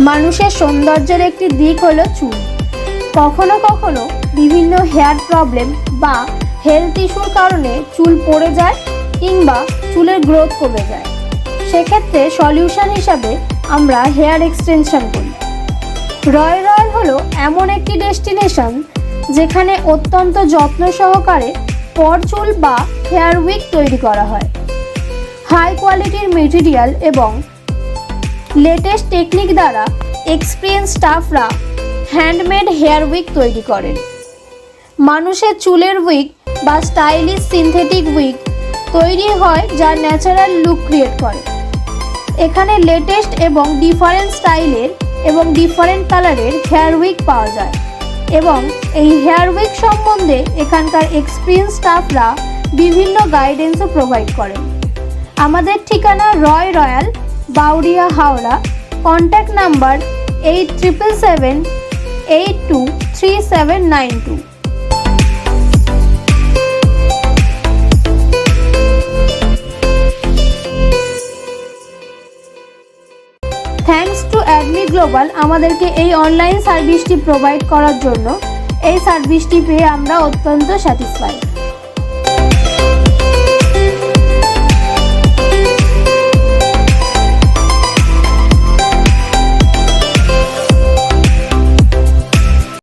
মানুষের সৌন্দর্যের একটি দিক হলো চুল। কখনো কখনো বিভিন্ন হেয়ার প্রবলেম বা হেলথ ইস্যুর কারণে চুল পড়ে যায় কিংবা চুলের গ্রোথ কমে যায়। সেক্ষেত্রে সলিউশন হিসাবে আমরা হেয়ার এক্সটেনশন করি। রয়্যাল হলো এমন একটি ডেস্টিনেশন যেখানে অত্যন্ত যত্ন সহকারে চুল বা হেয়ার উইক তৈরি করা হয়। হাই কোয়ালিটির মেটেরিয়াল এবং লেটেস্ট টেকনিক দ্বারা এক্সপিরিয়েন্স স্টাফরা হ্যান্ডমেড হেয়ার উইক তৈরি করেন। মানুষের চুলের উইক বা স্টাইলিশ সিনথেটিক উইক তৈরি হয় যা ন্যাচারাল লুক ক্রিয়েট করে। এখানে লেটেস্ট এবং ডিফারেন্ট স্টাইলের এবং ডিফারেন্ট কালারের হেয়ার উইক পাওয়া যায় এবং এই হেয়ার উইক সম্বন্ধে এখানকার এক্সপিরিয়েন্স স্টাফরা বিভিন্ন গাইডেন্সও প্রোভাইড করেন। আমাদের ঠিকানা Royal, Bauria, Howrah. Contact number 8777823792। Thanks to অ্যাডমি গ্লোবাল আমাদেরকে এই অনলাইন সার্ভিসটি প্রোভাইড করার জন্য। এই সার্ভিসটি পেয়ে আমরা অত্যন্ত স্যাটিসফাইড।